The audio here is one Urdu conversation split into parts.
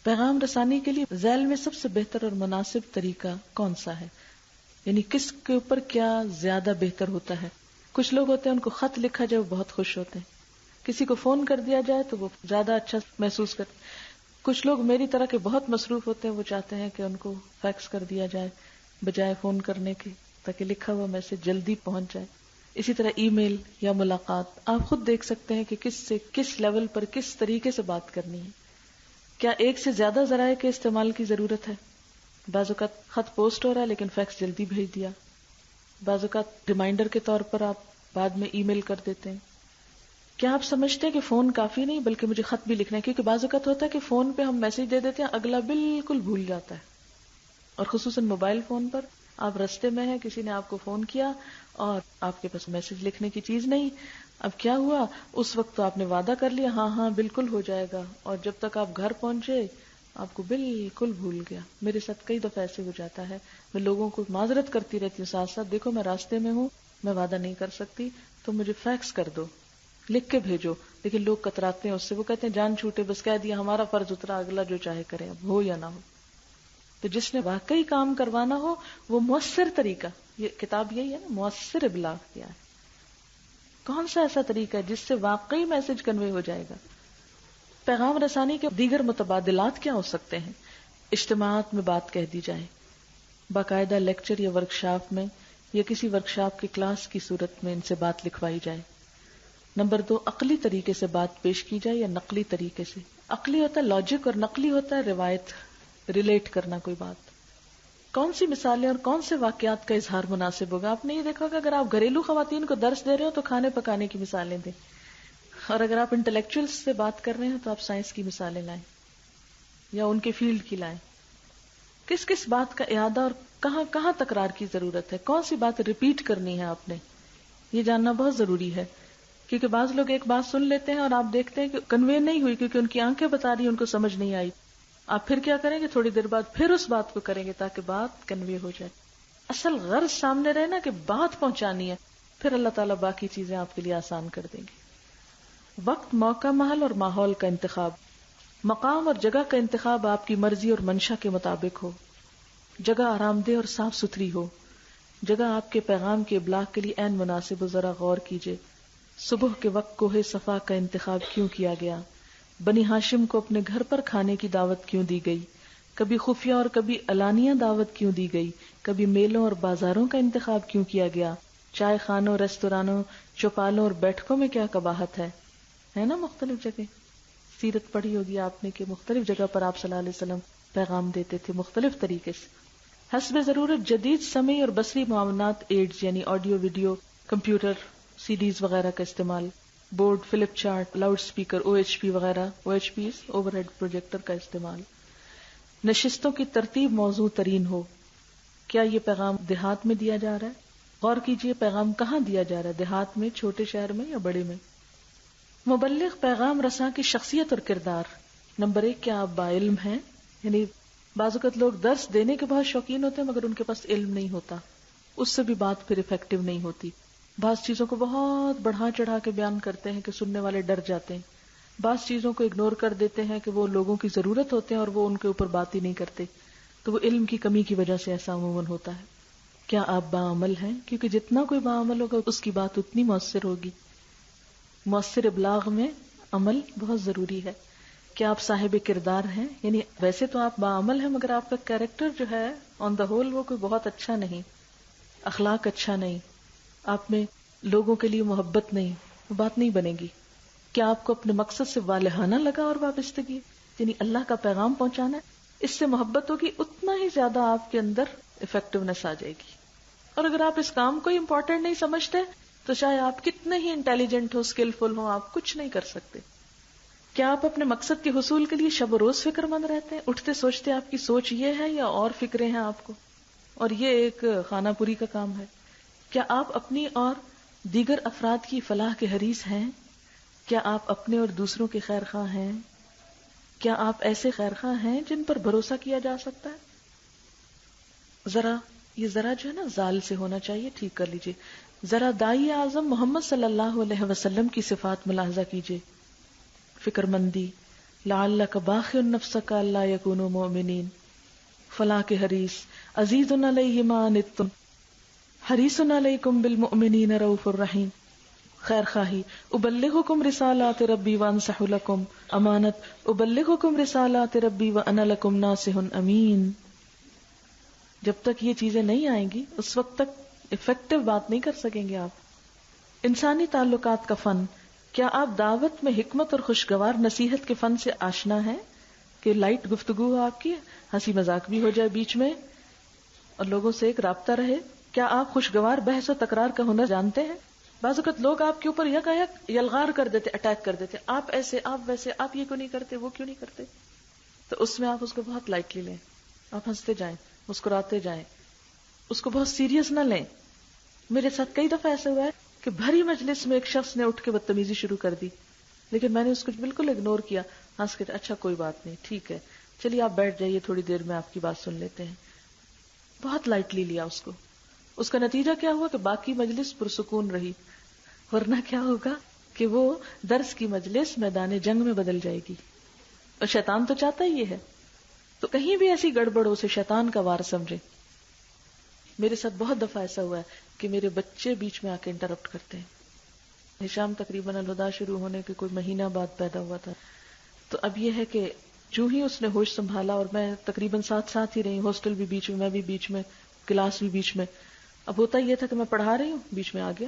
پیغام رسانی کے لیے ذیل میں سب سے بہتر اور مناسب طریقہ کون سا ہے؟ یعنی کس کے اوپر کیا زیادہ بہتر ہوتا ہے؟ کچھ لوگ ہوتے ہیں ان کو خط لکھا جائے وہ بہت خوش ہوتے ہیں، کسی کو فون کر دیا جائے تو وہ زیادہ اچھا محسوس کرتے ہیں، کچھ لوگ میری طرح کے بہت مصروف ہوتے ہیں، وہ چاہتے ہیں کہ ان کو فیکس کر دیا جائے بجائے فون کرنے کے، تاکہ لکھا ہوا میسج جلدی پہنچ جائے۔ اسی طرح ای میل یا ملاقات، آپ خود دیکھ سکتے ہیں کہ کس سے کس لیول پر کس طریقے سے بات کرنی ہے۔ کیا ایک سے زیادہ ذرائع کے استعمال کی ضرورت ہے؟ بعض اوقات خط پوسٹ ہو رہا ہے لیکن فیکس جلدی بھیج دیا، بعض اوقات ریمائنڈر کے طور پر آپ بعد میں ای میل کر دیتے ہیں۔ کیا آپ سمجھتے ہیں کہ فون کافی نہیں بلکہ مجھے خط بھی لکھنا ہے؟ کیونکہ بعض اوقات ہوتا ہے کہ فون پہ ہم میسج دے دیتے ہیں، اگلا بالکل بھول جاتا ہے، اور خصوصاً موبائل فون پر آپ رستے میں ہیں، کسی نے آپ کو فون کیا اور آپ کے پاس میسج لکھنے کی چیز نہیں۔ اب کیا ہوا، اس وقت تو آپ نے وعدہ کر لیا ہاں ہاں بالکل ہو جائے گا، اور جب تک آپ گھر پہنچے آپ کو بالکل بھول گیا۔ میرے ساتھ کئی دفعہ ایسے ہو جاتا ہے، میں لوگوں کو معذرت کرتی رہتی ہوں ساتھ ساتھ، دیکھو میں راستے میں ہوں، میں وعدہ نہیں کر سکتی، تو مجھے فیکس کر دو، لکھ کے بھیجو۔ لیکن لوگ کتراتے ہیں اس سے، وہ کہتے ہیں جان چھوٹے، بس کہہ دیا ہمارا فرض اترا، اگلا جو چاہے کرے، اب ہو یا نہ ہو۔ تو جس نے واقعی کام کروانا ہو وہ مؤثر طریقہ، یہ کتاب یہی ہے نا، مؤثر ابلاغ کیا ہے، کون سا ایسا طریقہ ہے جس سے واقعی میسج کنوے ہو جائے گا۔ پیغام رسانی کے دیگر متبادلات کیا ہو سکتے ہیں؟ اجتماعات میں بات کہہ دی جائے، باقاعدہ لیکچر یا ورکشاپ میں یا کسی ورکشاپ کی کلاس کی صورت میں ان سے بات لکھوائی جائے۔ نمبر 2، عقلی طریقے سے بات پیش کی جائے یا نقلی طریقے سے؟ عقلی ہوتا ہے لاجک اور نقلی ہوتا ہے روایت، ریلیٹ کرنا کوئی بات۔ کون سی مثالیں اور کون سے واقعات کا اظہار مناسب ہوگا؟ آپ نے یہ دیکھا کہ اگر آپ گھریلو خواتین کو درس دے رہے ہو تو کھانے پکانے کی مثالیں دیں، اور اگر آپ انٹلیکچوئلز سے بات کر رہے ہیں تو آپ سائنس کی مثالیں لائیں یا ان کے فیلڈ کی لائیں۔ کس کس بات کا اعادہ اور کہاں کہاں تکرار کی ضرورت ہے؟ کون سی بات ریپیٹ کرنی ہے آپ نے؟ یہ جاننا بہت ضروری ہے، کیونکہ بعض لوگ ایک بات سن لیتے ہیں اور آپ دیکھتے ہیں کہ کنوے نہیں ہوئی کیونکہ ان کی آنکھیں بتا رہی ہیں ان کو سمجھ نہیں آئی، آپ پھر کیا کریں گے؟ تھوڑی دیر بعد پھر اس بات کو کریں گے تاکہ بات کنوے ہو جائے۔ اصل غرض سامنے رہے نا کہ بات پہنچانی ہے، پھر اللہ تعالیٰ باقی چیزیں آپ کے لیے آسان کر دیں گے۔ وقت، موقع، محل اور ماحول کا انتخاب، مقام اور جگہ کا انتخاب آپ کی مرضی اور منشا کے مطابق ہو، جگہ آرام دہ اور صاف ستھری ہو، جگہ آپ کے پیغام کے ابلاغ کے لیے عین مناسب ہو۔ ذرا غور کیجئے، صبح کے وقت کوہ صفا کا انتخاب کیوں کیا گیا؟ بنی ہاشم کو اپنے گھر پر کھانے کی دعوت کیوں دی گئی؟ کبھی خفیہ اور کبھی علانیہ دعوت کیوں دی گئی؟ کبھی میلوں اور بازاروں کا انتخاب کیوں کیا گیا؟ چائے خانوں، ریستورانوں، چوپالوں اور بیٹھکوں میں کیا قباحت ہے نا؟ مختلف جگہ سیرت پڑھی ہوگی آپ نے کہ مختلف جگہ پر آپ صلی اللہ علیہ وسلم پیغام دیتے تھے مختلف طریقے سے۔ حسب ضرورت جدید سمعی اور بصری معاونات ایڈز یعنی audio video, computer, CDs وغیرہ کا استعمال، board, flip chart, loudspeaker, OHP وغیرہ، OHP اوور ہیڈ پروجیکٹر کا استعمال۔ نشستوں کی ترتیب موضوع ترین ہو۔ کیا یہ پیغام دیہات میں دیا جا رہا ہے؟ غور کیجئے پیغام کہاں دیا جا رہا ہے، دیہات میں، چھوٹے شہر میں یا بڑے میں؟ مبلغ پیغام رساں کی شخصیت اور کردار۔ نمبر 1، کیا آپ باعلم ہیں؟ یعنی بعض اوقات لوگ درس دینے کے بہت شوقین ہوتے ہیں مگر ان کے پاس علم نہیں ہوتا، اس سے بھی بات پھر افیکٹو نہیں ہوتی۔ بعض چیزوں کو بہت بڑھا چڑھا کے بیان کرتے ہیں کہ سننے والے ڈر جاتے ہیں، بعض چیزوں کو اگنور کر دیتے ہیں کہ وہ لوگوں کی ضرورت ہوتے ہیں اور وہ ان کے اوپر بات ہی نہیں کرتے، تو وہ علم کی کمی کی وجہ سے ایسا عموماً ہوتا ہے۔ کیا آپ باعمل ہیں؟ کیونکہ جتنا کوئی باعمل ہوگا اس کی بات اتنی مؤثر ہوگی۔ مؤثر ابلاغ میں عمل بہت ضروری ہے۔ کیا آپ صاحب کردار ہیں؟ یعنی ویسے تو آپ باعمل ہیں مگر آپ کا کیریکٹر جو ہے آن دا ہول وہ کوئی بہت اچھا نہیں، اخلاق اچھا نہیں، آپ میں لوگوں کے لیے محبت نہیں، وہ بات نہیں بنے گی۔ کیا آپ کو اپنے مقصد سے والہانہ لگا اور وابستگی، یعنی اللہ کا پیغام پہنچانا ہے، اس سے محبت ہوگی، اتنا ہی زیادہ آپ کے اندر افیکٹونیس آ جائے گی۔ اور اگر آپ اس کام کو امپورٹنٹ نہیں سمجھتے تو چاہے آپ کتنے ہی انٹیلیجنٹ ہو، اسکلفل ہو، آپ کچھ نہیں کر سکتے۔ کیا آپ اپنے مقصد کے حصول کے لیے شب و روز فکر مند رہتے ہیں؟ اٹھتے سوچتے آپ کی سوچ یہ ہے یا اور فکریں ہیں آپ کو؟ اور یہ ایک خانہ پوری کا کام ہے۔ کیا آپ اپنی اور دیگر افراد کی فلاح کے حریص ہیں؟ کیا آپ اپنے اور دوسروں کے خیر خواہ ہیں؟ کیا آپ ایسے خیر خواہ ہیں جن پر بھروسہ کیا جا سکتا ہے؟ ذرا جو ہے نا زال سے ہونا چاہیے، ٹھیک کر لیجئے۔ ذرا داعی اعظم محمد صلی اللہ علیہ وسلم کی صفات ملاحظہ کیجئے، فکر مندی، لعلک باخع نفسک الا یکونوا مؤمنین، فلاں کے حریص، عزیز علیہ ما عنتم حریص علیکم بالمؤمنین رؤوف الرحیم، خیر خواہی، ابلغکم رسالات ربی وانصح لکم، امانت، ابلغکم رسالات ربی وانا لکم ناصح امین۔ جب تک یہ چیزیں نہیں آئیں گی اس وقت تک افیکٹو بات نہیں کر سکیں گے آپ۔ انسانی تعلقات کا فن، کیا آپ دعوت میں حکمت اور خوشگوار نصیحت کے فن سے آشنا ہیں کہ لائٹ گفتگو ہو آپ کی، ہنسی مذاق بھی ہو جائے بیچ میں اور لوگوں سے ایک رابطہ رہے؟ کیا آپ خوشگوار بحث و تکرار کا ہنر جانتے ہیں؟ بعض اوقات لوگ آپ کے اوپر یکایک یلغار کر دیتے، اٹیک کر دیتے، آپ ایسے، آپ ویسے، آپ یہ کیوں نہیں کرتے، وہ کیوں نہیں کرتے، تو اس میں آپ اس کو بہت لائٹلی لیں، آپ ہنستے جائیں، مسکراتے جائیں، اس کو بہت سیریس نہ لیں۔ میرے ساتھ کئی دفعہ ایسے ہوا ہے کہ بھری مجلس میں ایک شخص نے اٹھ کے بدتمیزی شروع کر دی، لیکن میں نے اس کو بالکل اگنور کیا، ہنس کے، اچھا کوئی بات نہیں، ٹھیک ہے، چلیے آپ بیٹھ جائیے، تھوڑی دیر میں آپ کی بات سن لیتے ہیں۔ بہت لائٹلی لیا اس کو۔ اس کا نتیجہ کیا ہوا کہ باقی مجلس پرسکون رہی، ورنہ کیا ہوگا کہ وہ درس کی مجلس میدان جنگ میں بدل جائے گی، اور شیطان تو چاہتا ہی یہ ہے۔ تو کہیں بھی ایسی گڑبڑ ہو، اسے شیطان کا وار سمجھے۔ میرے ساتھ بہت دفعہ ایسا ہوا ہے کہ میرے بچے بیچ میں آ کے انٹرپٹ کرتے ہیں۔ ہشام تقریباً الہدا شروع ہونے کے کوئی مہینہ بعد پیدا ہوا تھا، تو اب یہ ہے کہ جو ہی اس نے ہوش سنبھالا، اور میں تقریباً ساتھ ہی رہی، ہاسٹل بھی بیچ میں بھی بیچ میں، کلاس بھی بیچ میں۔ اب ہوتا یہ تھا کہ میں پڑھا رہی ہوں، بیچ میں آ گیا،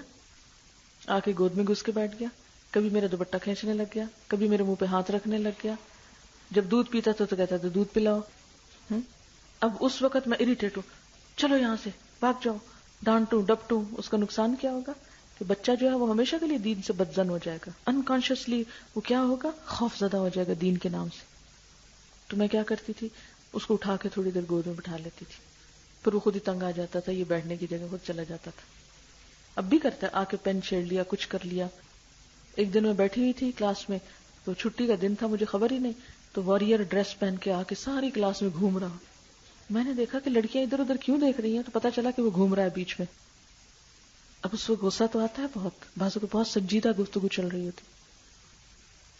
آ کے گود میں گھس کے بیٹھ گیا، کبھی میرا دوپٹہ کھینچنے لگ گیا، کبھی میرے منہ پہ ہاتھ رکھنے لگ گیا، جب دودھ پیتا تو کہتا تھا دودھ پلاؤ۔ اب اس وقت میں اریٹیٹ ہوں، چلو یہاں سے بھاگ جاؤ، ڈانٹوں ڈپٹوں، اس کا نقصان کیا ہوگا کہ بچہ جو ہے وہ ہمیشہ کے لیے دین سے بدزن ہو جائے گا، انکانشیسلی وہ کیا ہوگا، خوف زدہ ہو جائے گا دین کے نام سے۔ تو میں کیا کرتی تھی، اس کو اٹھا کے تھوڑی دیر گود میں بٹھا لیتی تھی، پھر وہ خود ہی تنگ آ جاتا تھا، یہ بیٹھنے کی جگہ خود چلا جاتا تھا۔ اب بھی کرتا ہے، آ کے پین چھیڑ لیا، کچھ کر لیا۔ ایک دن میں بیٹھی ہوئی تھی کلاس میں، تو چھٹی کا دن تھا، مجھے خبر ہی نہیں، تو وارئر ڈریس پہن کے آ کے ساری کلاس میں گھوم رہا۔ میں نے دیکھا کہ لڑکیاں ادھر ادھر کیوں دیکھ رہی ہیں، تو پتا چلا کہ وہ گھوم رہا ہے بیچ میں۔ اب اس وقت غصہ تو آتا ہے بہت، بعضوں کو بہت سنجیدہ گفتگو چل رہی ہوتی۔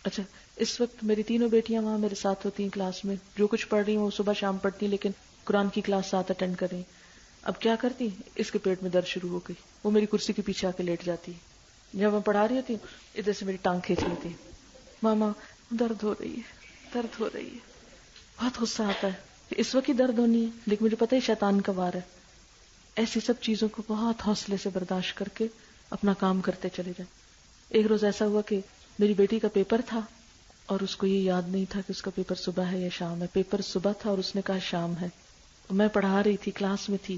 اچھا، اس وقت میری تینوں بیٹیاں وہاں میرے ساتھ ہوتی ہیں کلاس میں، جو کچھ پڑھ رہی ہیں وہ صبح شام پڑھتی ہیں، لیکن قرآن کی کلاس ساتھ اٹینڈ کر رہی ہیں۔ اب کیا کرتی، اس کے پیٹ میں درد شروع ہو گئی، وہ میری کرسی کے پیچھے آ کے لیٹ جاتی ہے، جب میں پڑھا رہی ہوتی ہوں ادھر سے میری ٹانگ کھینچ لیتی ہے، ماما درد ہو رہی ہے، درد ہو رہی ہے۔ بہت غصہ آتا ہے کہ اس وقت ہی درد ہونی ہے، لیکن مجھے پتہ ہے شیطان کا وار ہے۔ ایسی سب چیزوں کو بہت حوصلے سے برداشت کر کے اپنا کام کرتے چلے جائیں۔ ایک روز ایسا ہوا کہ میری بیٹی کا پیپر تھا، اور اس کو یہ یاد نہیں تھا کہ اس کا پیپر صبح ہے یا شام ہے۔ پیپر صبح تھا اور اس نے کہا شام ہے۔ میں پڑھا رہی تھی، کلاس میں تھی،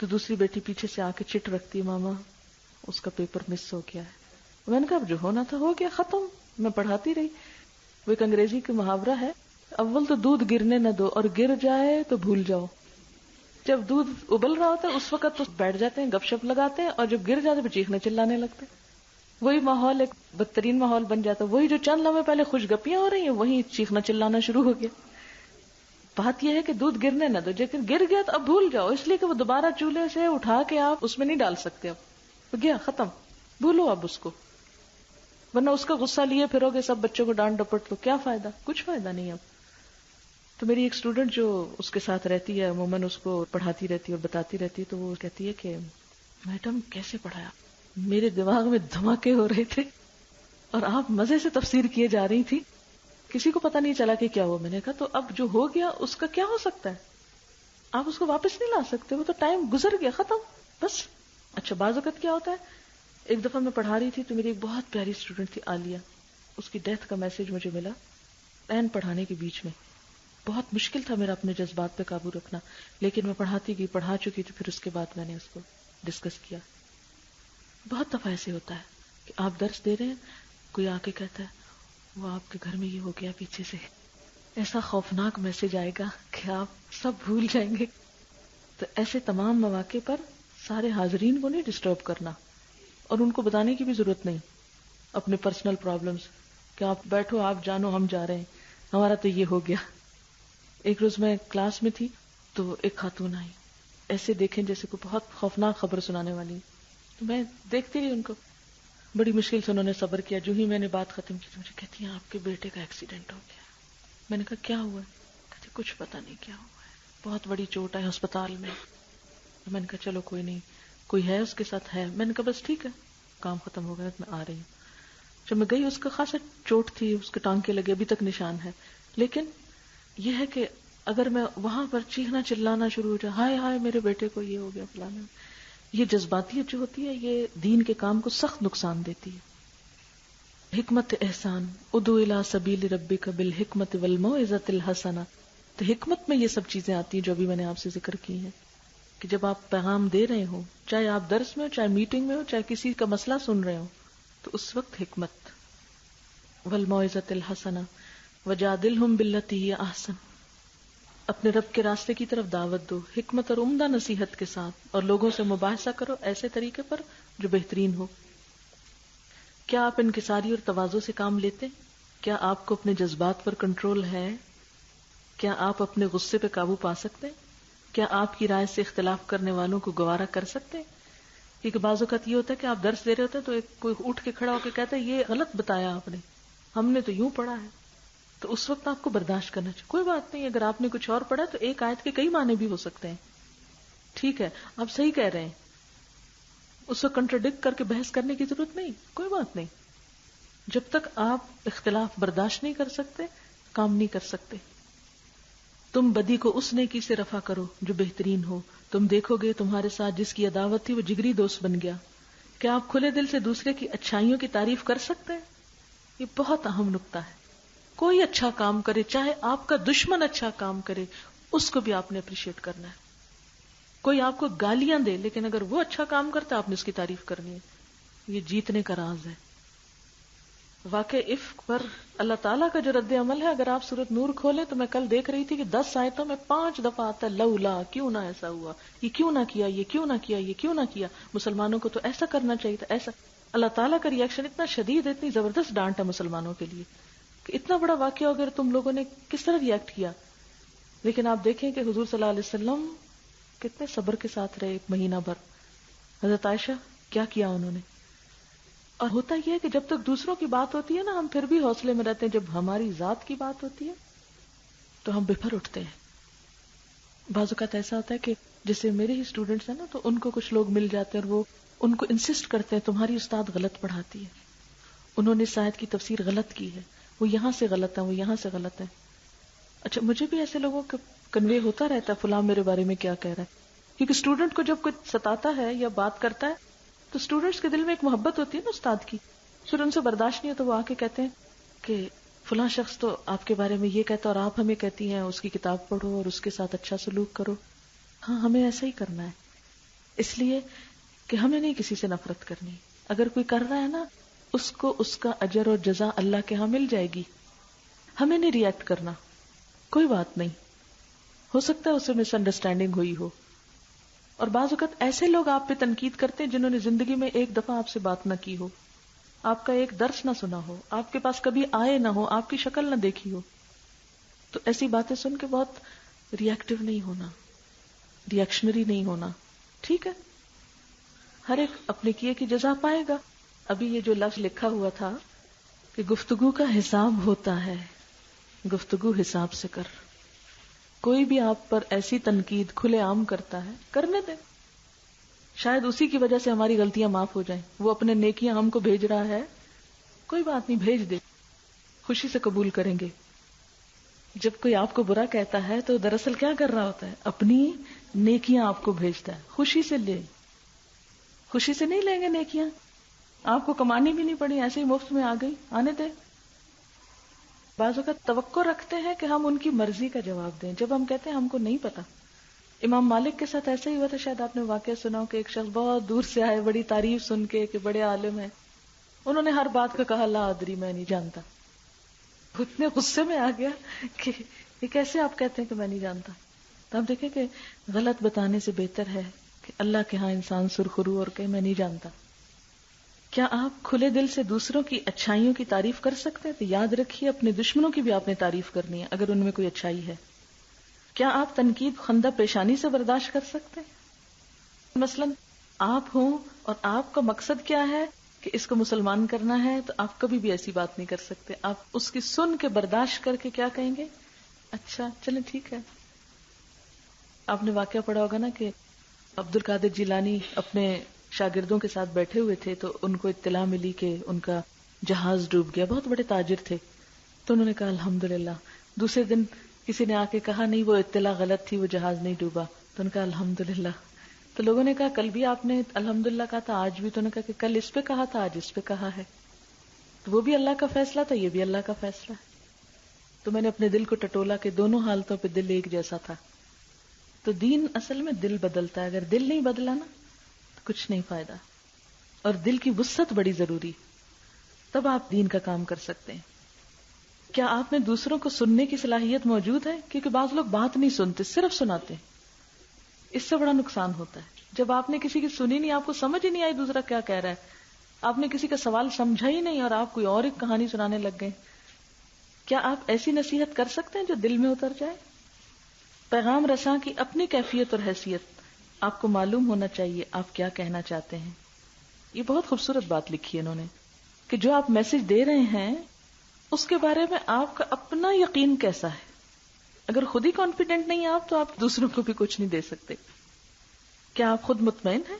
تو دوسری بیٹی پیچھے سے آ کے چٹ رکھتی، ماما اس کا پیپر مس ہو گیا ہے۔ میں نے کہا اب جو ہونا تھا ہو گیا، ختم۔ میں پڑھاتی رہی۔ وہ ایک انگریزی کا محاورہ ہے، اول تو دودھ گرنے نہ دو، اور گر جائے تو بھول جاؤ۔ جب دودھ ابل رہا ہوتا ہے اس وقت تو بیٹھ جاتے ہیں، گپ شپ لگاتے ہیں، اور جب گر جاتے ہیں چیخنے چلانے لگتے ہیں۔ وہی ماحول ایک بدترین ماحول بن جاتا ہے، وہی جو چند لمحے پہلے خوش گپیاں ہو رہی ہیں وہی چیخنا چلانا شروع ہو گیا۔ بات یہ ہے کہ دودھ گرنے نہ دو، لیکن گر گیا تو اب بھول جاؤ، اس لیے کہ وہ دوبارہ چولہے سے اٹھا کے آپ اس میں نہیں ڈال سکتے، اب گیا ختم، بھولو اب اس کو، ورنہ اس کا غصہ لیے پھرو گے سب بچوں کو ڈانٹ ڈپٹ، تو کیا فائدہ، کچھ فائدہ نہیں اب۔ تو میری ایک اسٹوڈنٹ جو اس کے ساتھ رہتی ہے، عموماً اس کو پڑھاتی رہتی ہے اور بتاتی رہتی ہے، تو وہ کہتی ہے کہ میڈم کیسے پڑھایا، میرے دماغ میں دھماکے ہو رہے تھے اور آپ مزے سے تفسیر کیے جا رہی تھی، کسی کو پتہ نہیں چلا کہ کیا ہوا۔ میں نے کہا تو اب جو ہو گیا اس کا کیا ہو سکتا ہے، آپ اس کو واپس نہیں لا سکتے، وہ تو ٹائم گزر گیا، ختم بس۔ اچھا، بعض اوقات کیا ہوتا ہے، ایک دفعہ میں پڑھا رہی تھی تو میری ایک بہت پیاری اسٹوڈنٹ تھی عالیہ، اس کی ڈیتھ کا میسج مجھے ملا عین پڑھانے کے بیچ میں۔ بہت مشکل تھا میرا اپنے جذبات پہ قابو رکھنا، لیکن میں پڑھاتی گئی، پڑھا چکی تھی، پھر اس کے بعد میں نے اس کو ڈسکس کیا۔ بہت دفعہ ایسے ہوتا ہے کہ آپ درس دے رہے ہیں، کوئی آ کے کہتا ہے وہ آپ کے گھر میں یہ ہو گیا، پیچھے سے ایسا خوفناک میسج آئے گا کہ آپ سب بھول جائیں گے۔ تو ایسے تمام مواقع پر سارے حاضرین کو نہیں ڈسٹرب کرنا، اور ان کو بتانے کی بھی ضرورت نہیں اپنے پرسنل پرابلمز، کہ آپ بیٹھو، آپ جانو، ہم جا رہے ہیں، ہمارا تو یہ ہو گیا۔ ایک روز میں کلاس میں تھی تو ایک خاتون آئی، ایسے دیکھیں جیسے کوئی بہت خوفناک خبر سنانے والی، تو میں دیکھتی رہی ان کو، بڑی مشکل سے انہوں نے صبر کیا۔ جو ہی میں نے بات ختم کی تو مجھے کہتی ہیں آپ کے بیٹے کا ایکسیڈنٹ ہو گیا۔ میں نے کہا کیا ہوا ہے؟ کہتے کچھ پتا نہیں کیا ہوا ہے، بہت بڑی چوٹ ہے ہسپتال میں. میں نے کہا چلو کوئی نہیں، کوئی ہے اس کے ساتھ؟ ہے. میں نے کہا بس ٹھیک ہے، کام ختم ہو گیا، میں آ رہی ہوں. جب میں گئی، اس کا خاصا چوٹ تھی، اس کے ٹانکے لگے، ابھی تک نشان ہے. لیکن یہ ہے کہ اگر میں وہاں پر چیخنا چلانا شروع ہو جائے، ہائے ہائے میرے بیٹے کو یہ ہو گیا فلانا، یہ جذباتیت جو ہوتی ہے یہ دین کے کام کو سخت نقصان دیتی ہے. حکمت احسان، ادعو الی سبیل ربک بالحکمت والموعظۃ الحسنہ. تو حکمت میں یہ سب چیزیں آتی ہیں جو ابھی میں نے آپ سے ذکر کی ہیں، کہ جب آپ پیغام دے رہے ہو، چاہے آپ درس میں ہو، چاہے میٹنگ میں ہو، چاہے کسی کا مسئلہ سن رہے ہو، تو اس وقت حکمت. والموعظۃ الحسنہ وجادلہم باللتی ہی احسن. اپنے رب کے راستے کی طرف دعوت دو حکمت اور عمدہ نصیحت کے ساتھ، اور لوگوں سے مباحثہ کرو ایسے طریقے پر جو بہترین ہو. کیا آپ انکساری اور تواضع سے کام لیتے؟ کیا آپ کو اپنے جذبات پر کنٹرول ہے؟ کیا آپ اپنے غصے پہ قابو پا سکتے ہیں؟ کیا آپ کی رائے سے اختلاف کرنے والوں کو گوارا کر سکتے ہیں؟ کیونکہ بعض اوقات یہ ہوتا ہے کہ آپ درس دے رہے ہوتے ہیں تو کوئی اٹھ کے کھڑا ہو کے کہتا ہے یہ غلط بتایا آپ نے، ہم نے تو یوں پڑھا ہے. تو اس وقت آپ کو برداشت کرنا چاہیے. کوئی بات نہیں، اگر آپ نے کچھ اور پڑھا تو ایک آیت کے کئی معنی بھی ہو سکتے ہیں. ٹھیک ہے، آپ صحیح کہہ رہے ہیں، اس کو کنٹراڈکٹ کر کے بحث کرنے کی ضرورت نہیں، کوئی بات نہیں. جب تک آپ اختلاف برداشت نہیں کر سکتے، کام نہیں کر سکتے. تم بدی کو اس نیکی سے رفع کرو جو بہترین ہو، تم دیکھو گے تمہارے ساتھ جس کی عداوت تھی وہ جگری دوست بن گیا. کیا آپ کھلے دل سے دوسرے کی اچھائیوں کی تعریف کر سکتے ہیں؟ یہ بہت اہم نقطہ ہے. کوئی اچھا کام کرے، چاہے آپ کا دشمن اچھا کام کرے، اس کو بھی آپ نے اپریشیٹ کرنا ہے. کوئی آپ کو گالیاں دے، لیکن اگر وہ اچھا کام کرتا ہے آپ نے اس کی تعریف کرنی ہے. یہ جیتنے کا راز ہے. واقع افک پر اللہ تعالیٰ کا جو رد عمل ہے، اگر آپ سورۃ نور کھولیں تو میں کل دیکھ رہی تھی کہ 10 آیتوں میں 5 دفعہ آتا ہے لولا، کیوں نہ ایسا ہوا، یہ کیوں نہ کیا، یہ کیوں نہ کیا، یہ کیوں نہ کیا، مسلمانوں کو تو ایسا کرنا چاہیے تھا، ایسا. اللہ تعالیٰ کا ریئیکشن اتنا شدید ہے، اتنی زبردست ڈانٹ ہے مسلمانوں کے لیے کہ اتنا بڑا واقعہ اگر تم لوگوں نے کس طرح ریئیکٹ کیا. لیکن آپ دیکھیں کہ حضور صلی اللہ علیہ وسلم کتنے صبر کے ساتھ رہے 1 مہینہ بھر. حضرت عائشہ کیا کیا انہوں نے. اور ہوتا یہ ہے کہ جب تک دوسروں کی بات ہوتی ہے نا ہم پھر بھی حوصلے میں رہتے ہیں، جب ہماری ذات کی بات ہوتی ہے تو ہم بفر اٹھتے ہیں. بعض اوقات ایسا ہوتا ہے کہ جیسے میرے ہی اسٹوڈنٹس ہیں نا، تو ان کو کچھ لوگ مل جاتے ہیں اور وہ ان کو انسسٹ کرتے ہیں تمہاری استاد غلط پڑھاتی ہے، انہوں نے اس آیت کی تفسیر غلط کی ہے، وہ یہاں سے غلط ہے، وہ یہاں سے غلط ہے. اچھا، مجھے بھی ایسے لوگوں کا کنوے ہوتا رہتا ہے فلاں میرے بارے میں کیا کہہ رہا ہے، کیونکہ اسٹوڈنٹ کو جب کوئی ستاتا ہے یا بات کرتا ہے تو اسٹوڈنٹس کے دل میں ایک محبت ہوتی ہے نا استاد کی. پھر ان سے برداشت نہیں ہو تو وہ آ کے کہتے ہیں کہ فلاں شخص تو آپ کے بارے میں یہ کہتا اور آپ ہمیں کہتی ہیں اس کی کتاب پڑھو اور اس کے ساتھ اچھا سلوک کرو. ہاں، ہمیں ایسا ہی کرنا ہے، اس لیے کہ ہمیں نہیں کسی سے نفرت کرنی. اگر کوئی کر رہا ہے نا، اس کو اس کا اجر اور جزا اللہ کے ہاں مل جائے گی. ہمیں نہیں ریئیکٹ کرنا، کوئی بات نہیں، ہو سکتا ہے اسے مس انڈرسٹینڈنگ ہوئی ہو. اور بعض اوقات ایسے لوگ آپ پہ تنقید کرتے ہیں جنہوں نے زندگی میں ایک دفعہ آپ سے بات نہ کی ہو، آپ کا ایک درس نہ سنا ہو، آپ کے پاس کبھی آئے نہ ہو، آپ کی شکل نہ دیکھی ہو. تو ایسی باتیں سن کے بہت ریئیکٹیو نہیں ہونا، ریئیکشنری نہیں ہونا. ٹھیک ہے، ہر ایک اپنے کیے کی جزا پائے گا. ابھی یہ جو لفظ لکھا ہوا تھا کہ گفتگو کا حساب ہوتا ہے، گفتگو حساب سے کر. کوئی بھی آپ پر ایسی تنقید کھلے عام کرتا ہے، کرنے دیں، شاید اسی کی وجہ سے ہماری غلطیاں معاف ہو جائیں. وہ اپنے نیکیاں ہم کو بھیج رہا ہے، کوئی بات نہیں، بھیج دے، خوشی سے قبول کریں گے. جب کوئی آپ کو برا کہتا ہے تو دراصل کیا کر رہا ہوتا ہے، اپنی نیکیاں آپ کو بھیجتا ہے. خوشی سے لے، خوشی سے نہیں لیں گے نیکیاں، آپ کو کمانی بھی نہیں پڑی، ایسے ہی مفت میں آ گئی، آنے دے. بعض اوقات توقع رکھتے ہیں کہ ہم ان کی مرضی کا جواب دیں جب ہم کہتے ہیں ہم کو نہیں پتا. امام مالک کے ساتھ ایسا ہی ہوا تھا، شاید آپ نے واقعہ سنا ہو کہ ایک شخص بہت دور سے آئے بڑی تعریف سن کے کہ بڑے عالم ہیں. انہوں نے ہر بات کا کہا لا ادری، میں نہیں جانتا. اتنے غصے میں آ گیا کہ یہ کیسے آپ کہتے ہیں کہ میں نہیں جانتا. تو آپ دیکھیں کہ غلط بتانے سے بہتر ہے کہ اللہ کے ہاں انسان سرخرو اور کہ میں نہیں جانتا. کیا آپ کھلے دل سے دوسروں کی اچھائیوں کی تعریف کر سکتے ہیں؟ تو یاد رکھیے اپنے دشمنوں کی بھی آپ نے تعریف کرنی ہے اگر ان میں کوئی اچھائی ہے. کیا آپ تنقید خندہ پیشانی سے برداشت کر سکتے ہیں؟ مثلا آپ ہوں اور آپ کا مقصد کیا ہے کہ کہ اس کو مسلمان کرنا ہے تو آپ کبھی بھی ایسی بات نہیں کر سکتے. آپ اس کی سن کے برداشت کر کے کیا کہیں گے؟ اچھا چلیں ٹھیک ہے. آپ نے واقعہ پڑھا ہوگا نا کہ عبد القادر جیلانی اپنے شاگردوں کے ساتھ بیٹھے ہوئے تھے تو ان کو اطلاع ملی کہ ان کا جہاز ڈوب گیا. بہت بڑے تاجر تھے. تو انہوں نے کہا الحمدللہ. دوسرے دن کسی نے آ کے کہا نہیں وہ اطلاع غلط تھی, وہ جہاز نہیں ڈوبا. تو انہوں نے کہا الحمدللہ. تو لوگوں نے کہا کل بھی آپ نے الحمدللہ کہا تھا, آج بھی. تو انہوں نے کہا کہ کل اس پہ کہا تھا, آج اس پہ کہا ہے. تو وہ بھی اللہ کا فیصلہ تھا, یہ بھی اللہ کا فیصلہ ہے. تو میں نے اپنے دل کو ٹٹولا کہ دونوں حالتوں پہ دل ایک جیسا تھا. تو دین اصل میں دل بدلتا ہے. اگر دل نہیں بدلا نا تو کچھ نہیں فائدہ. اور دل کی وسعت بڑی ضروری, تب آپ دین کا کام کر سکتے ہیں. کیا آپ میں دوسروں کو سننے کی صلاحیت موجود ہے؟ کیونکہ بعض لوگ بات نہیں سنتے, صرف سناتے ہیں. اس سے بڑا نقصان ہوتا ہے. جب آپ نے کسی کی سنی نہیں, آپ کو سمجھ ہی نہیں آئی دوسرا کیا کہہ رہا ہے, آپ نے کسی کا سوال سمجھا ہی نہیں اور آپ کوئی اور ایک کہانی سنانے لگ گئے. کیا آپ ایسی نصیحت کر سکتے ہیں جو دل میں اتر جائے؟ پیغام رساں کی اپنی کیفیت اور حیثیت آپ کو معلوم ہونا چاہیے, آپ کیا کہنا چاہتے ہیں. یہ بہت خوبصورت بات لکھی ہے انہوں نے کہ جو آپ میسج دے رہے ہیں اس کے بارے میں آپ کا اپنا یقین کیسا ہے. اگر خود ہی کانفیڈنٹ نہیں آپ تو آپ دوسروں کو بھی کچھ نہیں دے سکتے. کیا آپ خود مطمئن ہیں؟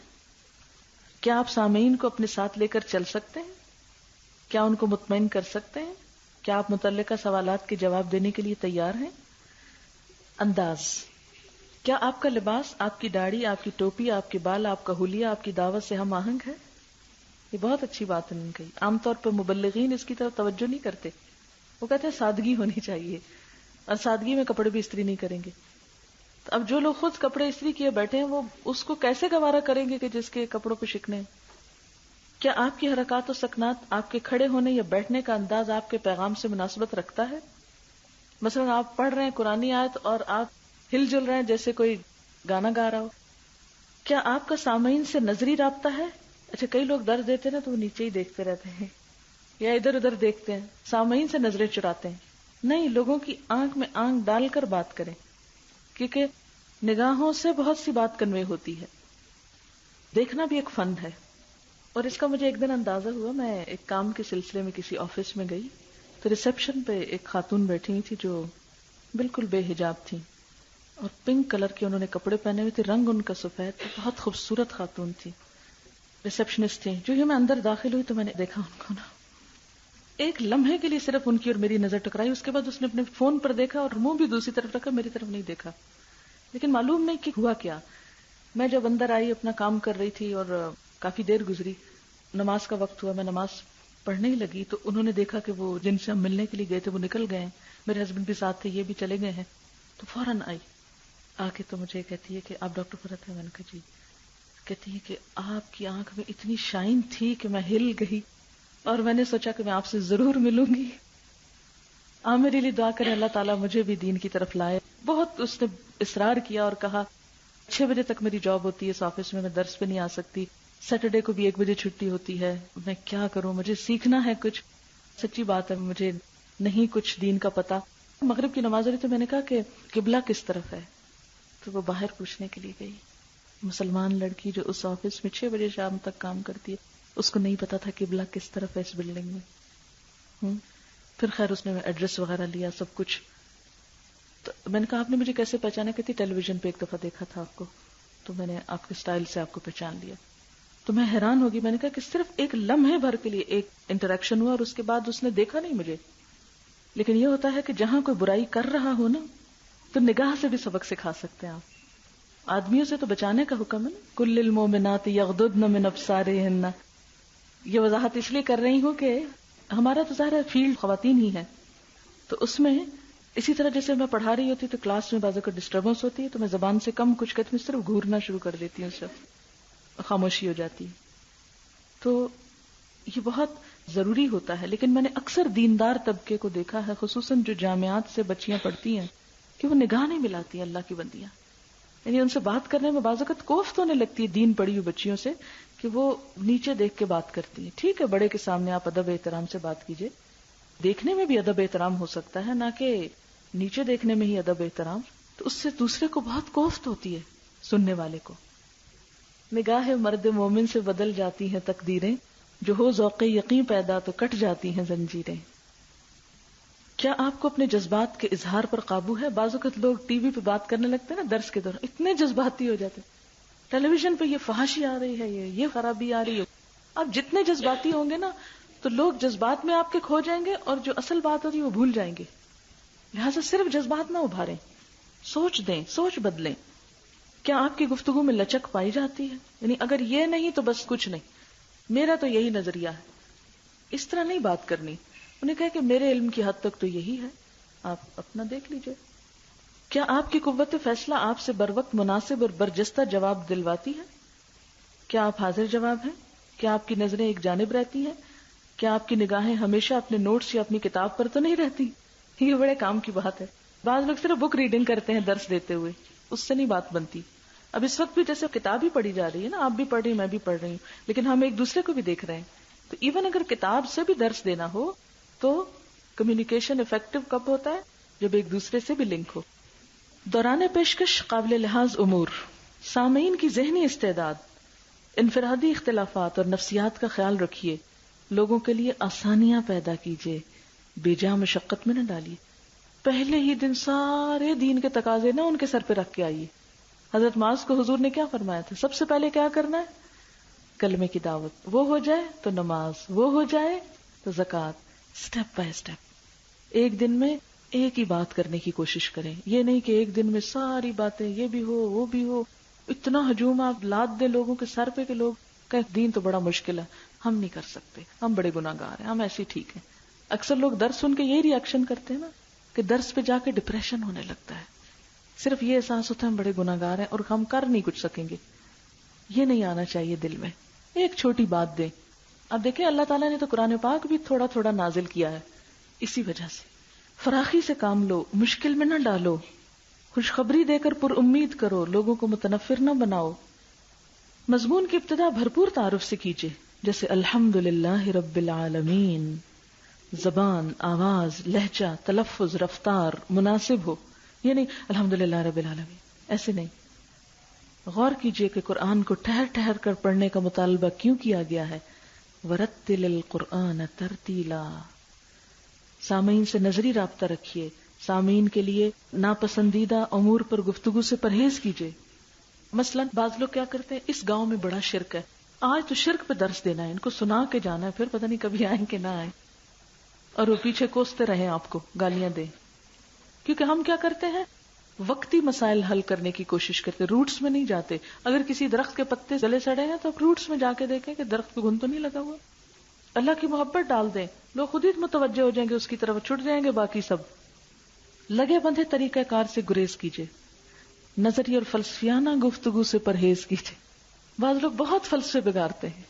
کیا آپ سامعین کو اپنے ساتھ لے کر چل سکتے ہیں؟ کیا ان کو مطمئن کر سکتے ہیں؟ کیا آپ متعلقہ سوالات کے جواب دینے کے لیے تیار ہیں؟ انداز. کیا آپ کا لباس, آپ کی داڑھی, آپ کی ٹوپی, آپ کے بال, آپ کا حلیہ آپ کی دعوت سے ہم آہنگ ہے؟ یہ بہت اچھی بات ہے. کہی عام طور پر مبلغین اس کی طرف توجہ نہیں کرتے. وہ کہتے ہیں سادگی ہونی چاہیے, اور سادگی میں کپڑے بھی استری نہیں کریں گے. تو اب جو لوگ خود کپڑے استری کیے بیٹھے ہیں وہ اس کو کیسے گوارا کریں گے کہ جس کے کپڑوں پہ شکنے. کیا آپ کی حرکات و سکنات, آپ کے کھڑے ہونے یا بیٹھنے کا انداز آپ کے پیغام سے مناسبت رکھتا ہے؟ مثلا آپ پڑھ رہے ہیں قرآن آیت اور آپ ہل جل رہے ہیں جیسے کوئی گانا گا رہا ہو. کیا آپ کا سامعین سے نظری رابطہ ہے؟ اچھا کئی لوگ درس دیتے نا تو وہ نیچے ہی دیکھتے رہتے ہیں یا ادھر ادھر دیکھتے ہیں, سامعین سے نظریں چراتے ہیں. نہیں, لوگوں کی آنکھ میں آنکھ ڈال کر بات کریں, کیونکہ نگاہوں سے بہت سی بات کنوے ہوتی ہے. دیکھنا بھی ایک فن ہے. اور اس کا مجھے ایک دن اندازہ ہوا, میں ایک کام کے سلسلے میں کسی آفس میں گئی تو ریسپشن پہ ایک خاتون بیٹھی ہوئی تھی جو بالکل بے حجاب تھی اور پنک کلر کے انہوں نے کپڑے پہنے ہوئے تھے, رنگ ان کا سفید تھا, بہت خوبصورت خاتون تھی, ریسپشنسٹ تھی. جو ہی میں اندر داخل ہوئی تو میں نے دیکھا ان کو نا, ایک لمحے کے لیے صرف ان کی اور میری نظر ٹکرائی. اس کے بعد اس نے اپنے فون پر دیکھا اور منہ بھی دوسری طرف رکھا, میری طرف نہیں دیکھا. لیکن معلوم نہیں کہ ہوا کیا. میں جب اندر آئی اپنا کام کر رہی تھی اور کافی دیر گزری, نماز کا وقت ہوا, میں نماز پڑھنے ہی لگی تو انہوں نے دیکھا کہ وہ جن سے ہم ملنے کے لیے گئے تھے وہ نکل گئے ہیں, میرے ہسبینڈ بھی ساتھ تھے, یہ بھی چلے گئے ہیں. تو فوراً آئی, آ کے تو مجھے کہتی ہے کہ آپ ڈاکٹر فرحت ہیں؟ میں نے کہا جی. کہتی ہے کہ آپ کی آنکھ میں اتنی شائن تھی کہ میں ہل گئی اور میں نے سوچا کہ میں آپ سے ضرور ملوں گی. آپ میرے لیے دعا کریں اللہ تعالیٰ مجھے بھی دین کی طرف لائے. بہت اس نے اصرار کیا اور کہا 6 بجے تک میری جاب ہوتی ہے اس آفس میں درس پہ نہیں آ سکتی, سیٹرڈے کو بھی 1 بجے چھٹی ہوتی ہے, میں کیا کروں, مجھے سیکھنا ہے کچھ. سچی بات ہے مجھے نہیں کچھ دین کا پتا. مغرب کی نماز ہوئی تو میں نے کہا کہ قبلہ کس طرف ہے, تو وہ باہر پوچھنے کے لیے گئی. مسلمان لڑکی جو اس آفس میں 6 بجے شام تک کام کرتی ہے, اس کو نہیں پتا تھا قبلہ کس طرف ہے اس بلڈنگ میں. پھر خیر اس نے ایڈریس وغیرہ لیا سب کچھ. تو میں نے کہا آپ نے مجھے کیسے پہچانا؟ کہتی ٹیلی ویژن پہ ایک دفعہ دیکھا تھا آپ کو, تو میں نے آپ کے سٹائل سے آپ کو پہچان لیا. تو میں حیران ہوگی, میں نے کہا کہ صرف ایک لمحے بھر کے لیے ایک انٹریکشن ہوا اور اس کے بعد اس نے دیکھا نہیں مجھے. لیکن یہ ہوتا ہے کہ جہاں کوئی برائی کر رہا ہو نا تو نگاہ سے بھی سبق سکھا سکتے ہیں آپ. آدمیوں سے تو بچانے کا حکم ہے نا, کل المومنات یغضضن من ابصارہن. یہ وضاحت اس لیے کر رہی ہوں کہ ہمارا تو ظاہر فیلڈ خواتین ہی ہے, تو اس میں اسی طرح جیسے میں پڑھا رہی ہوتی تو کلاس میں بعض اوقات ڈسٹربنس ہوتی ہے تو میں زبان سے کم کچھ کہتی ہوں, صرف گھورنا شروع کر دیتی ہوں, صرف خاموشی ہو جاتی. تو یہ بہت ضروری ہوتا ہے. لیکن میں نے اکثر دیندار طبقے کو دیکھا ہے, خصوصاً جو جامعات سے بچیاں پڑھتی ہیں, کہ وہ نگاہ نہیں ملاتی اللہ کی بندیاں. یعنی ان سے بات کرنے میں بعض اوقات کوفت ہونے لگتی ہے دین پڑھی ہوئی بچیوں سے کہ وہ نیچے دیکھ کے بات کرتی ہیں. ٹھیک ہے بڑے کے سامنے آپ ادب احترام سے بات کیجئے, دیکھنے میں بھی ادب احترام ہو سکتا ہے, نہ کہ نیچے دیکھنے میں ہی ادب احترام. تو اس سے دوسرے کو بہت کوفت ہوتی ہے سننے والے کو. نگاہ مرد مومن سے بدل جاتی ہیں تقدیریں, جو ہو ذوق یقین پیدا تو کٹ جاتی ہیں زنجیریں. کیا آپ کو اپنے جذبات کے اظہار پر قابو ہے؟ بعض اوقات لوگ ٹی وی پہ بات کرنے لگتے ہیں نا درس کے دوران، اتنے جذباتی ہو جاتے ہیں. ٹیلی ویژن پہ یہ فحاشی آ رہی ہے، یہ خرابی آ رہی ہے. آپ جتنے جذباتی ہوں گے نا تو لوگ جذبات میں آپ کے کھو جائیں گے اور جو اصل بات ہوتی ہے وہ بھول جائیں گے. لہٰذا صرف جذبات نہ ابھاریں، سوچ دیں، سوچ بدلیں. کیا آپ کی گفتگو میں لچک پائی جاتی ہے؟ یعنی اگر یہ نہیں تو بس کچھ نہیں، میرا تو یہی نظریہ ہے. اس طرح نہیں بات کرنی. انہیں کہا کہ میرے علم کی حد تک تو یہی ہے، آپ اپنا دیکھ لیجئے. کیا آپ کی قوت فیصلہ آپ سے بر وقت مناسب اور برجستہ جواب دلواتی ہے؟ کیا آپ حاضر جواب ہیں؟ کیا آپ کی نظریں ایک جانب رہتی ہیں؟ کیا آپ کی نگاہیں ہمیشہ اپنے نوٹس یا اپنی کتاب پر تو نہیں رہتی؟ یہ بڑے کام کی بات ہے. بعض لوگ صرف بک ریڈنگ کرتے ہیں درس دیتے ہوئے، اس سے نہیں بات بنتی. اب اس وقت بھی جیسے کتاب ہی پڑھی جا رہی ہے نا، آپ بھی پڑھ رہی ہیں، میں بھی پڑھ رہی ہوں، لیکن ہم ایک دوسرے کو بھی دیکھ رہے ہیں. تو ایون اگر کتاب سے بھی درس دینا ہو تو کمیونیکیشن افیکٹو کب ہوتا ہے؟ جب ایک دوسرے سے بھی لنک ہو. دوران پیشکش قابل لحاظ امور، سامعین کی ذہنی استعداد، انفرادی اختلافات اور نفسیات کا خیال رکھیے. لوگوں کے لیے آسانیاں پیدا کیجیے، بے جا مشقت میں نہ ڈالیے. پہلے ہی دن سارے دین کے تقاضے نہ ان کے سر پہ رکھ کے آئیے. حضرت معاذ کو حضور نے کیا فرمایا تھا؟ سب سے پہلے کیا کرنا ہے؟ کلمے کی دعوت. وہ ہو جائے تو نماز، وہ ہو جائے تو زکوٰۃ. Step by step. ایک دن میں ایک ہی بات کرنے کی کوشش کریں. یہ نہیں کہ ایک دن میں ساری باتیں، یہ بھی ہو وہ بھی ہو. اتنا ہجوم آپ لاد دیں لوگوں کے سر پہ کہ لوگ کہ دین تو بڑا مشکل ہے، ہم نہیں کر سکتے، ہم بڑے گناہ گار ہیں، ہم ایسے ٹھیک ہیں. اکثر لوگ درس سن کے یہی ری ایکشن کرتے ہیں نا کہ درس پہ جا کے ڈپریشن ہونے لگتا ہے. صرف یہ احساس ہوتا ہے ہم بڑے گناہ گار ہیں اور ہم کر نہیں کچھ سکیں گے. یہ نہیں آنا چاہیے دل میں. ایک چھوٹی بات دیں. اب دیکھیں اللہ تعالیٰ نے تو قرآن پاک بھی تھوڑا تھوڑا نازل کیا ہے اسی وجہ سے. فراخی سے کام لو، مشکل میں نہ ڈالو، خوشخبری دے کر پر امید کرو، لوگوں کو متنفر نہ بناؤ. مضمون کی ابتدا بھرپور تعارف سے کیجیے، جیسے الحمدللہ رب العالمین. زبان، آواز، لہجہ، تلفظ، رفتار مناسب ہو. یہ نہیں الحمدللہ رب العالمین، ایسے نہیں. غور کیجیے کہ قرآن کو ٹھہر ٹھہر کر پڑھنے کا مطالبہ کیوں کیا گیا ہے. ورتل القرآن ترتیلا. سامعین سے نظری رابطہ رکھیے. سامعین کے لیے ناپسندیدہ امور پر گفتگو سے پرہیز کیجیے. مثلا بعض لوگ کیا کرتے ہیں، اس گاؤں میں بڑا شرک ہے، آج تو شرک پہ درس دینا ہے، ان کو سنا کے جانا ہے، پھر پتہ نہیں کبھی آئیں کہ نہ آئیں. اور وہ پیچھے کوستے رہیں، آپ کو گالیاں دیں. کیونکہ ہم کیا کرتے ہیں، وقتی مسائل حل کرنے کی کوشش کرتے، روٹس میں نہیں جاتے. اگر کسی درخت کے پتے گلے سڑے ہیں تو روٹس میں جا کے دیکھیں کہ درخت کو گھن تو نہیں لگا ہوا. اللہ کی محبت ڈال دیں، لوگ خود ہی متوجہ ہو جائیں گے، اس کی طرف چھٹ جائیں گے. باقی سب لگے بندھے طریقہ کار سے گریز کیجیے. نظری اور فلسفیانہ گفتگو سے پرہیز کیجیے. بعض لوگ بہت فلسفے بگاڑتے ہیں،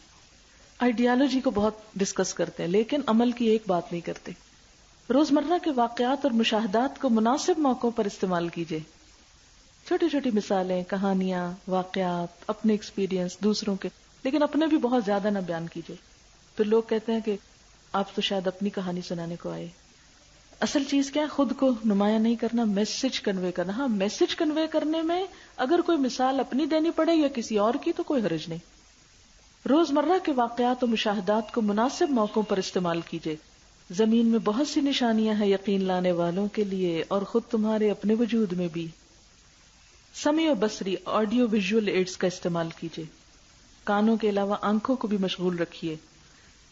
آئیڈیالوجی کو بہت ڈسکس کرتے ہیں، لیکن عمل کی ایک بات نہیں کرتے. روزمرہ کے واقعات اور مشاہدات کو مناسب موقعوں پر استعمال کیجیے. چھوٹی چھوٹی مثالیں، کہانیاں، واقعات، اپنے ایکسپیرینس، دوسروں کے، لیکن اپنے بھی بہت زیادہ نہ بیان کیجیے. پھر لوگ کہتے ہیں کہ آپ تو شاید اپنی کہانی سنانے کو آئے. اصل چیز کیا ہے، خود کو نمایاں نہیں کرنا، میسج کنوے کرنا. ہاں، میسج کنوے کرنے میں اگر کوئی مثال اپنی دینی پڑے یا کسی اور کی تو کوئی حرج نہیں. روزمرہ کے واقعات و مشاہدات کو مناسب موقعوں پر استعمال کیجیے. زمین میں بہت سی نشانیاں ہیں یقین لانے والوں کے لیے اور خود تمہارے اپنے وجود میں بھی. سمیع و بصری آڈیو ویژول ایڈز کا استعمال کیجیے. کانوں کے علاوہ آنکھوں کو بھی مشغول رکھیے.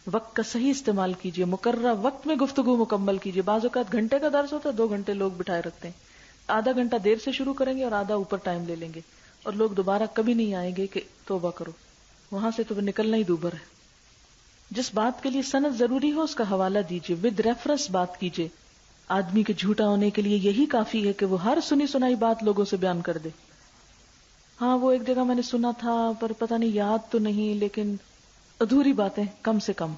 وقت کا صحیح استعمال کیجیے. مقررہ وقت میں گفتگو مکمل کیجیے. بعض اوقات گھنٹے کا درس ہوتا ہے، 2 گھنٹے لوگ بٹھائے رکھتے ہیں. آدھا گھنٹہ دیر سے شروع کریں گے اور آدھا اوپر ٹائم لے لیں گے، اور لوگ دوبارہ کبھی نہیں آئیں گے کہ توبہ کرو. وہاں سے تو نکلنا ہی دوبر ہے. جس بات کے لیے سند ضروری ہو اس کا حوالہ دیجیے. ود ریفرنس بات کیجیے. آدمی کے جھوٹا ہونے کے لیے یہی کافی ہے کہ وہ ہر سنی سنائی بات لوگوں سے بیان کر دے. ہاں، وہ ایک جگہ میں نے سنا تھا پر پتہ نہیں یاد تو نہیں، لیکن ادھوری باتیں کم سے کم.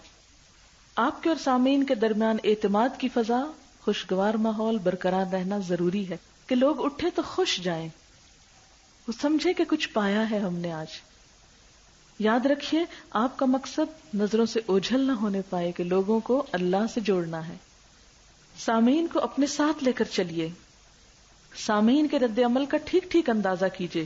آپ کے اور سامعین کے درمیان اعتماد کی فضا، خوشگوار ماحول برقرار رہنا ضروری ہے کہ لوگ اٹھے تو خوش جائیں، وہ سمجھے کہ کچھ پایا ہے ہم نے آج. یاد رکھیے آپ کا مقصد نظروں سے اوجھل نہ ہونے پائے کہ لوگوں کو اللہ سے جوڑنا ہے. سامعین کو اپنے ساتھ لے کر چلیے. سامعین کے رد عمل کا ٹھیک ٹھیک اندازہ کیجیے.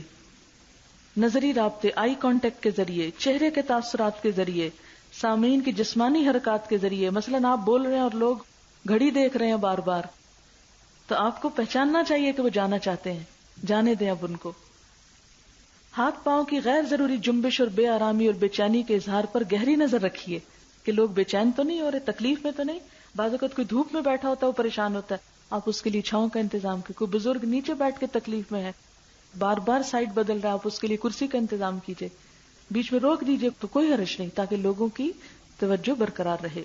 نظری رابطے، آئی کانٹیکٹ کے ذریعے، چہرے کے تاثرات کے ذریعے سامعین کی جسمانی حرکات کے ذریعے، مثلاً آپ بول رہے ہیں اور لوگ گھڑی دیکھ رہے ہیں بار بار، تو آپ کو پہچاننا چاہیے کہ وہ جانا چاہتے ہیں، جانے دیں اب ان کو۔ ہاتھ پاؤں کی غیر ضروری جنبش اور بے آرامی اور بے چینی کے اظہار پر گہری نظر رکھیے کہ لوگ بے چین تو نہیں ہو رہے، تکلیف میں تو نہیں۔ بعض اوقات کوئی دھوپ میں بیٹھا ہوتا ہے وہ پریشان ہوتا ہے، آپ اس کے لیے چھاؤں کا انتظام کیجیے۔ کوئی بزرگ نیچے بیٹھ کے تکلیف میں ہے، بار بار سائڈ بدل رہا ہے، آپ اس کے لیے کرسی کا انتظام کیجیے، بیچ میں روک دیجیے تو کوئی حرج نہیں، تاکہ لوگوں کی توجہ برقرار رہے۔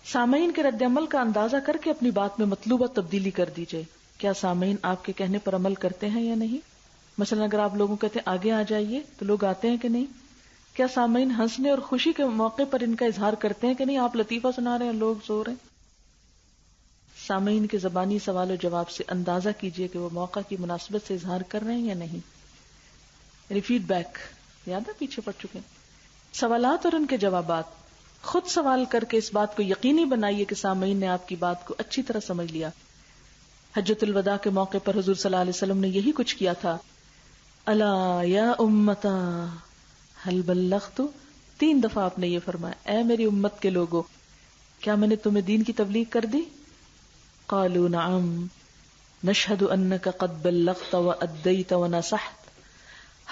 سامعین کے رد عمل کا اندازہ کر کے اپنی بات میں مطلوبہ تبدیلی کر دیجیے۔ کیا سامعین آپ کے کہنے پر عمل کرتے ہیں یا نہیں؟ مثلا اگر آپ لوگوں کہتے ہیں آگے آ جائیے تو لوگ آتے ہیں کہ نہیں؟ کیا سامعین ہنسنے اور خوشی کے موقع پر ان کا اظہار کرتے ہیں کہ نہیں؟ آپ لطیفہ سنا رہے ہیں، لوگ سو رہے ہیں۔ سامعین کے زبانی سوال و جواب سے اندازہ کیجیے کہ وہ موقع کی مناسبت سے اظہار کر رہے ہیں یا نہیں، یعنی فیڈ بیک، یاد ہے پیچھے پڑ چکے ہیں۔ سوالات اور ان کے جوابات، خود سوال کر کے اس بات کو یقینی بنائیے کہ سامعین نے آپ کی بات کو اچھی طرح سمجھ لیا۔ حجۃ الوداع کے موقع پر حضور صلی اللہ علیہ وسلم نے یہی کچھ کیا تھا۔ الا یا امتا هل بلغت، 3 دفعہ آپ نے یہ فرمایا، اے میری امت کے لوگوں، کیا میں نے تمہیں دین کی تبلیغ کر دی؟ قالوا نعم نشهد انك قد بلغت واديت ونصحت،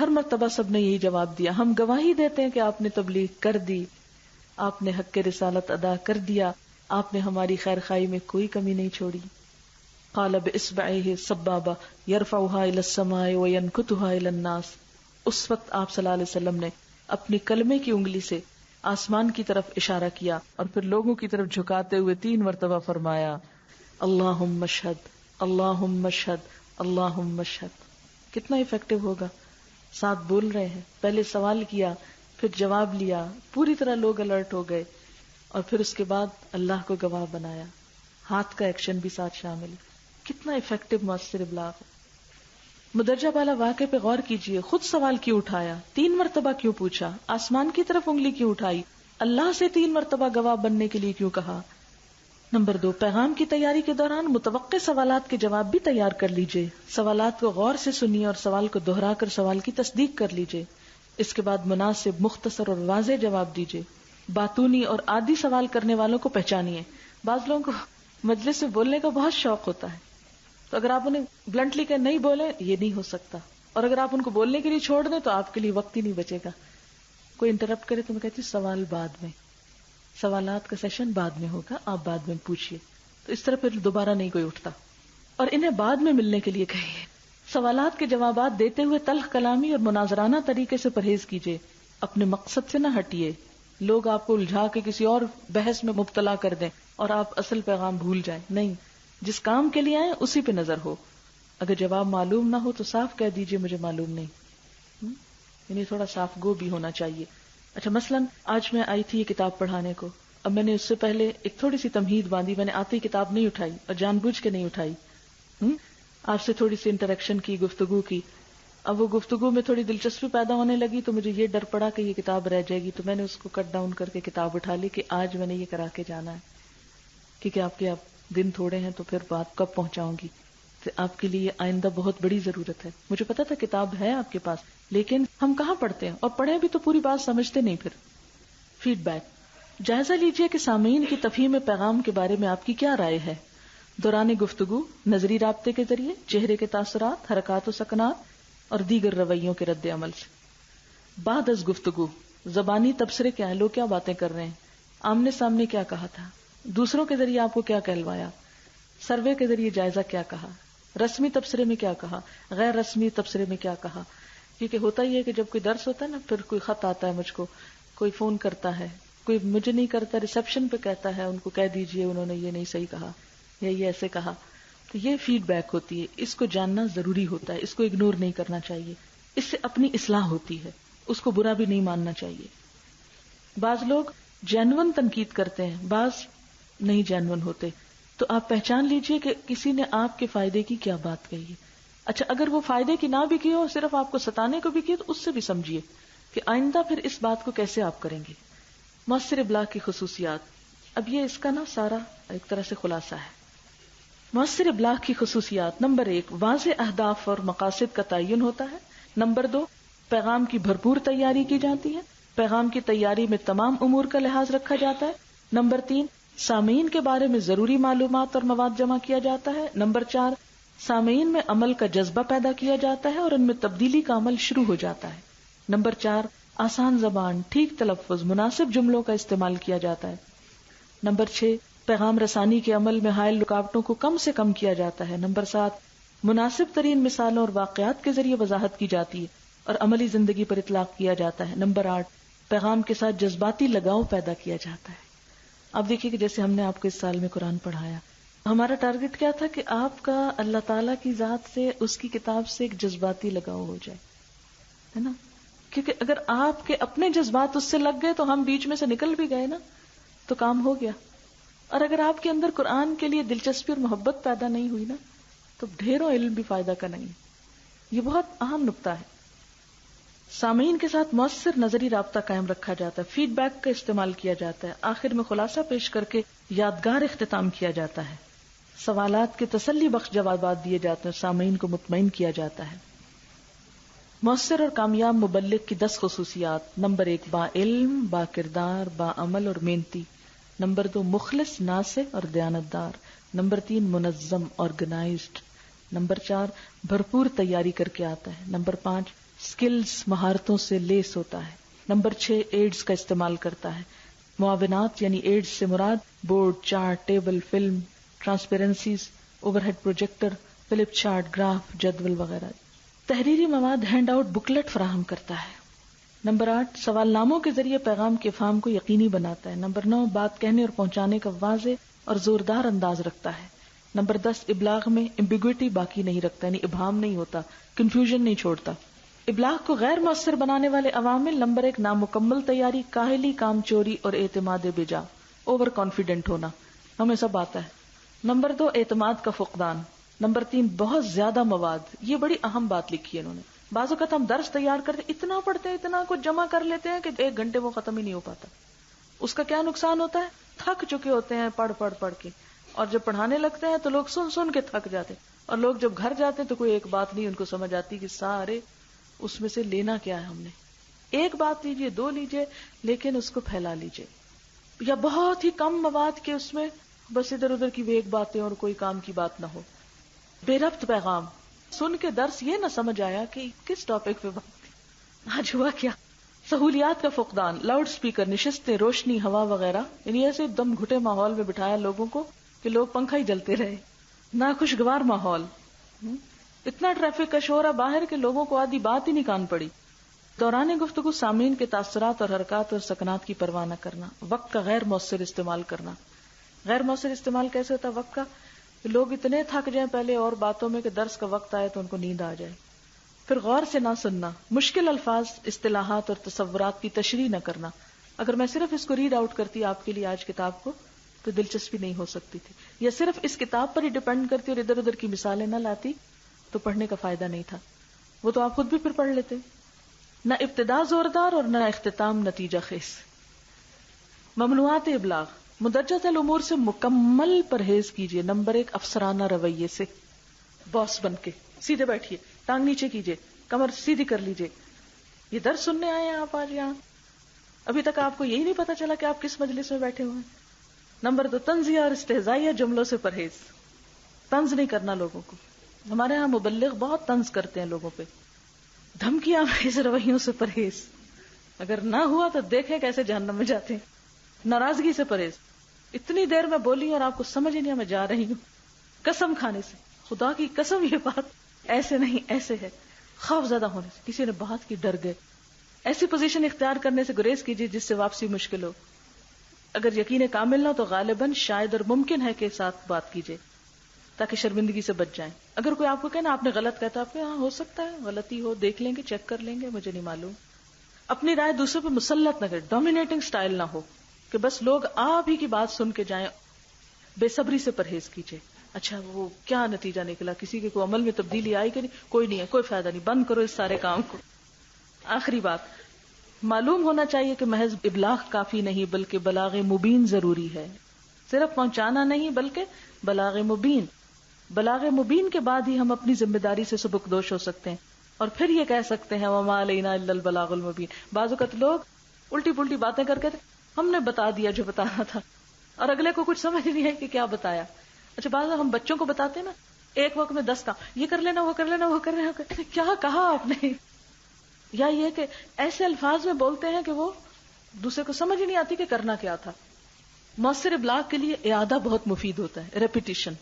ہر مرتبہ سب نے یہی جواب دیا، ہم گواہی دیتے ہیں کہ آپ نے تبلیغ کر دی، آپ نے حق رسالت ادا کر دیا، آپ نے ہماری خیر خواہی میں کوئی کمی نہیں چھوڑی۔ قال باصبعه السبابہ يرفعها الى السماء وينكتها الى الناس، اس وقت آپ صلی اللہ علیہ وسلم نے اپنی کلمے کی انگلی سے آسمان کی طرف اشارہ کیا اور پھر لوگوں کی طرف جھکاتے ہوئے 3 مرتبہ فرمایا اللہم اشہد اللہم اشہد اللہم اشہد۔ کتنا افیکٹو ہوگا؟ ساتھ بول رہے ہیں، پہلے سوال کیا، پھر جواب لیا، پوری طرح لوگ الرٹ ہو گئے، اور پھر اس کے بعد اللہ کو گواہ بنایا، ہاتھ کا ایکشن بھی ساتھ شامل ہے۔ کتنا افیکٹو مؤثر ابلاغ ہے۔ مدرجہ بالا واقعے پہ غور کیجئے، خود سوال کیوں اٹھایا، 3 مرتبہ کیوں پوچھا، آسمان کی طرف انگلی کیوں اٹھائی، اللہ سے 3 مرتبہ گواہ بننے کے لیے کیوں کہا۔ نمبر 2، پیغام کی تیاری کے دوران متوقع سوالات کے جواب بھی تیار کر لیجئے، سوالات کو غور سے سنیے اور سوال کو دہرا کر سوال کی تصدیق کر لیجئے، اس کے بعد مناسب، مختصر اور واضح جواب دیجئے۔ باتونی اور عادی سوال کرنے والوں کو پہچانیے۔ بعض لوگوں کو مجلس میں بولنے کا بہت شوق ہوتا ہے، تو اگر آپ انہیں بلنٹلی کہ نہیں بولے، یہ نہیں ہو سکتا، اور اگر آپ ان کو بولنے کے لیے چھوڑ دیں تو آپ کے لیے وقت ہی نہیں بچے گا۔ کوئی انٹرپٹ کرے تو میں کہتی ہوں سوال بعد میں، سوالات کا سیشن بعد میں ہوگا، آپ بعد میں پوچھیے، تو اس طرح پھر دوبارہ نہیں کوئی اٹھتا، اور انہیں بعد میں ملنے کے لیے کہیے۔ سوالات کے جوابات دیتے ہوئے تلخ کلامی اور مناظرانہ طریقے سے پرہیز کیجیے، اپنے مقصد سے نہ ہٹیے، لوگ آپ کو الجھا کے کسی اور بحث میں مبتلا کر دیں اور آپ اصل پیغام بھول جائیں، نہیں، جس کام کے لیے آئیں اسی پہ نظر ہو۔ اگر جواب معلوم نہ ہو تو صاف کہہ دیجئے مجھے معلوم نہیں، یعنی تھوڑا صاف گو بھی ہونا چاہیے۔ اچھا، مثلاً آج میں آئی تھی یہ کتاب پڑھانے کو، اب میں نے اس سے پہلے ایک تھوڑی سی تمہید باندھی، میں نے آتے ہی کتاب نہیں اٹھائی اور جان بوجھ کے نہیں اٹھائی، آپ سے تھوڑی سی انٹریکشن کی، گفتگو کی، اب وہ گفتگو میں تھوڑی دلچسپی پیدا ہونے لگی تو مجھے یہ ڈر پڑا کہ یہ کتاب رہ جائے گی، تو میں نے اس کو کٹ ڈاؤن کر کے کتاب اٹھا لی کہ آج میں نے یہ کرا کے جانا ہے، کیونکہ آپ کے اب دن تھوڑے ہیں تو پھر بات کب پہنچاؤں گی، تو آپ کے لیے آئندہ بہت بڑی ضرورت ہے۔ مجھے پتا تھا کتاب ہے آپ کے پاس، لیکن ہم کہاں پڑھتے ہیں، اور پڑھیں بھی تو پوری بات سمجھتے نہیں۔ پھر فیڈ بیک، جائزہ لیجئے کہ سامعین کی تفہیم پیغام کے بارے میں آپ کی کیا رائے ہے۔ دوران گفتگو نظری رابطے کے ذریعے، چہرے کے تاثرات، حرکات و سکنات اور دیگر رویوں کے رد عمل سے۔ بعد از گفتگو، زبانی تبصرے کیا ہیں، لوگ کیا باتیں کر رہے ہیں، آمنے سامنے کیا کہا تھا، دوسروں کے ذریعے آپ کو کیا کہلوایا، سروے کے ذریعے جائزہ کیا کہا، رسمی تبصرے میں کیا کہا، غیر رسمی تبصرے میں کیا کہا۔ کیونکہ ہوتا ہی ہے کہ جب کوئی درس ہوتا ہے نا، پھر کوئی خط آتا ہے مجھ کو، کوئی فون کرتا ہے، کوئی مجھے نہیں کرتا، ریسیپشن پہ کہتا ہے ان کو کہہ دیجئے انہوں نے یہ نہیں صحیح کہا یا یہ ایسے کہا، تو یہ فیڈ بیک ہوتی ہے، اس کو جاننا ضروری ہوتا ہے، اس کو اگنور نہیں کرنا چاہیے، اس سے اپنی اصلاح ہوتی ہے، اس کو برا بھی نہیں ماننا چاہیے۔ بعض لوگ جینون تنقید کرتے ہیں، بعض نہیں جینون ہوتے، تو آپ پہچان لیجئے کہ کسی نے آپ کے فائدے کی کیا بات کہی ہے۔ اچھا، اگر وہ فائدے کی نہ بھی کی ہو، صرف آپ کو ستانے کو بھی کی، تو اس سے بھی سمجھیے کہ آئندہ پھر اس بات کو کیسے آپ کریں گے۔ مؤثر ابلاغ کی خصوصیات، اب یہ اس کا نا سارا ایک طرح سے خلاصہ ہے۔ مؤثر ابلاغ کی خصوصیات، نمبر 1، واضح اہداف اور مقاصد کا تعین ہوتا ہے۔ نمبر 2، پیغام کی بھرپور تیاری کی جاتی ہے۔ پیغام کی تیاری میں تمام امور کا لحاظ رکھا جاتا ہے. نمبر 3, سامعین کے بارے میں ضروری معلومات اور مواد جمع کیا جاتا ہے. نمبر 4, سامعین میں عمل کا جذبہ پیدا کیا جاتا ہے اور ان میں تبدیلی کا عمل شروع ہو جاتا ہے. نمبر 4, آسان زبان، ٹھیک تلفظ، مناسب جملوں کا استعمال کیا جاتا ہے. نمبر 6, پیغام رسانی کے عمل میں حائل رکاوٹوں کو کم سے کم کیا جاتا ہے. نمبر 7, مناسب ترین مثالوں اور واقعات کے ذریعے وضاحت کی جاتی ہے اور عملی زندگی پر اطلاق کیا جاتا ہے. نمبر 8, پیغام کے ساتھ جذباتی لگاؤ پیدا کیا جاتا ہے. اب دیکھیے کہ جیسے ہم نے آپ کو اس سال میں قرآن پڑھایا، ہمارا ٹارگٹ کیا تھا کہ آپ کا اللہ تعالیٰ کی ذات سے، اس کی کتاب سے ایک جذباتی لگاؤ ہو جائے، ہے نا؟ کیونکہ اگر آپ کے اپنے جذبات اس سے لگ گئے تو ہم بیچ میں سے نکل بھی گئے نا، تو کام ہو گیا. اور اگر آپ کے اندر قرآن کے لیے دلچسپی اور محبت پیدا نہیں ہوئی نا، تو ڈھیروں علم بھی فائدہ کا نہیں. یہ بہت اہم نقطہ ہے. سامعین کے ساتھ مؤثر نظری رابطہ قائم رکھا جاتا ہے، فیڈ بیک کا استعمال کیا جاتا ہے، آخر میں خلاصہ پیش کر کے یادگار اختتام کیا جاتا ہے، سوالات کے تسلی بخش جوابات دیے جاتے ہیں، سامعین کو مطمئن کیا جاتا ہے. مؤثر اور کامیاب مبلغ کی 10 خصوصیات. نمبر 1, با علم، با کردار، با عمل اور محنتی. نمبر 2, مخلص، ناصح اور دیانتدار. نمبر 3, منظم، آرگنائزڈ. نمبر 4, بھرپور تیاری کر کے آتا ہے. نمبر 5, سکلز، مہارتوں سے لیس ہوتا ہے. نمبر 6, ایڈز کا استعمال کرتا ہے. معاونات یعنی ایڈز سے مراد board, chart, table, film, transparencies, overhead projector, flip chart, graph, جدول وغیرہ. تحریری مواد، ہینڈ آؤٹ، بکلٹ فراہم کرتا ہے. نمبر 8, سوال ناموں کے ذریعے پیغام کے افہام کو یقینی بناتا ہے. نمبر 9, بات کہنے اور پہنچانے کا واضح اور زوردار انداز رکھتا ہے. نمبر 10, ابلاغ میں ایمبیگوٹی باقی نہیں رکھتا، یعنی ابہام نہیں ہوتا، کنفیوژن نہیں چھوڑتا. ابلاغ کو غیر مؤثر بنانے والے عوامل. نمبر 1, نامکمل تیاری، کاہلی، کام چوری اور اعتماد بجا، اوور کانفیڈنٹ ہونا، ہمیں سب آتا ہے. نمبر 2, اعتماد کا فقدان. نمبر 3, بہت زیادہ مواد. یہ بڑی اہم بات لکھی ہے انہوں نے. بعض اوقات ہم درس تیار کرتے اتنا پڑھتے ہیں، اتنا کچھ جمع کر لیتے ہیں کہ 1 گھنٹے وہ ختم ہی نہیں ہو پاتا. اس کا کیا نقصان ہوتا ہے؟ تھک چکے ہوتے ہیں پڑھ پڑھ کے، اور جب پڑھانے لگتے ہیں تو لوگ سن کے تھک جاتے ہیں، اور لوگ جب گھر جاتے ہیں تو کوئی ایک بات نہیں ان کو سمجھ آتی کہ سارے اس میں سے لینا کیا ہے. ہم نے ایک بات لیجئے، 2 لیجئے، لیکن اس کو پھیلا لیجئے. یا بہت ہی کم مواد کے اس میں بس ادھر ادھر کی ویک باتیں اور کوئی کام کی بات نہ ہو. بے ربط پیغام سن کے درس یہ نہ سمجھ آیا کہ کس ٹاپک پہ بات تھی، آج ہوا کیا. سہولیات کا فقدان، لاؤڈ سپیکر، نشستیں، روشنی، ہوا وغیرہ، یعنی ایسے دم گھٹے ماحول میں بٹھایا لوگوں کو کہ لوگ پنکھا ہی جلتے رہے. ناخوشگوار ماحول، اتنا ٹریفک کا شور ہے باہر کے لوگوں کو آدھی بات ہی نہیں کان پڑی. دوران گفتگو سامعین کے تاثرات اور حرکات اور سکنات کی پرواہ نہ کرنا. وقت کا غیر مؤثر استعمال کرنا. غیر مؤثر استعمال کیسے ہوتا ہے وقت کا؟ لوگ اتنے تھک جائیں پہلے اور باتوں میں کہ درس کا وقت آئے تو ان کو نیند آ جائے. پھر غور سے نہ سننا، مشکل الفاظ، اصطلاحات اور تصورات کی تشریح نہ کرنا. اگر میں صرف اس کو ریڈ آؤٹ کرتی آپ کے لیے آج کتاب کو تو دلچسپی نہیں ہو سکتی تھی، یا صرف اس کتاب پر ہی ڈیپینڈ کرتی اور ادھر ادھر کی مثالیں نہ لاتی تو پڑھنے کا فائدہ نہیں تھا. وہ تو آپ خود بھی پھر پڑھ لیتے. نہ ابتدا زوردار اور نہ اختتام نتیجہ خیز. ممنوعات ابلاغ، مدرجہ الامور سے مکمل پرہیز کیجیے. نمبر 1, افسرانہ رویے سے. باس بن کے سیدھے بیٹھیے، ٹانگ نیچے کیجیے، کمر سیدھی کر لیجیے. یہ درس سننے آئے ہیں آپ آج یہاں، ابھی تک آپ کو یہی نہیں پتا چلا کہ آپ کس مجلس میں بیٹھے ہوئے ہیں. نمبر 2, طنزیہ اور استہزائیہ جملوں سے پرہیز. طنز نہیں کرنا لوگوں کو. ہمارے ہاں مبلغ بہت طنز کرتے ہیں لوگوں پہ. دھمکیاں اس رویوں سے پرہیز. اگر نہ ہوا تو دیکھیں کیسے جہنم میں جاتے ہیں. ناراضگی سے پرہیز. اتنی دیر میں بولی اور آپ کو سمجھ ہی نہیں میں جا رہی ہوں. قسم کھانے سے، خدا کی قسم یہ بات ایسے نہیں ایسے ہے. خوف زدہ ہونے سے، کسی نے بات کی ڈر گئے، ایسی پوزیشن اختیار کرنے سے گریز کیجیے جس سے واپسی مشکل ہو. اگر یقین کامل نہ ہو تو غالباً شاید اور ممکن ہے کے ساتھ بات کیجیے تاکہ شرمندگی سے بچ جائیں. اگر کوئی آپ کو کہنا آپ نے غلط کہا تو آپ ہاں ہو سکتا ہے غلطی ہو، دیکھ لیں گے، چیک کر لیں گے، مجھے نہیں معلوم. اپنی رائے دوسروں پہ مسلط نہ کریں. ڈومینیٹنگ سٹائل نہ ہو کہ بس لوگ آپ ہی کی بات سن کے جائیں. بے صبری سے پرہیز کیجیے. اچھا وہ کیا نتیجہ نکلا، کسی کے کوئی عمل میں تبدیلی آئی کہ نہیں؟ کوئی نہیں ہے، کوئی فائدہ نہیں، بند کرو اس سارے کام کو. آخری بات، معلوم ہونا چاہیے کہ محض ابلاغ کافی نہیں بلکہ بلاغ مبین ضروری ہے. صرف پہنچانا نہیں بلکہ بلاغ مبین. بلاغ مبین کے بعد ہی ہم اپنی ذمہ داری سے سبکدوش ہو سکتے ہیں اور پھر یہ کہہ سکتے ہیں وما علینا الا البلاغ المبین. بعض اوقات لوگ الٹی پلٹی باتیں کر کے ہم نے بتا دیا جو بتانا تھا، اور اگلے کو کچھ سمجھ نہیں ہے کہ کیا بتایا. اچھا بعض ہم بچوں کو بتاتے ہیں نا ایک وقت میں 10 کام، یہ کر لینا وہ کر لینا وہ کر لینا، کیا کہا آپ نے؟ یا یہ کہ ایسے الفاظ میں بولتے ہیں کہ وہ دوسرے کو سمجھ ہی نہیں آتی کہ کرنا کیا تھا. مؤثر ابلاغ کے لیے اعادہ بہت مفید ہوتا ہے، ریپیٹیشن،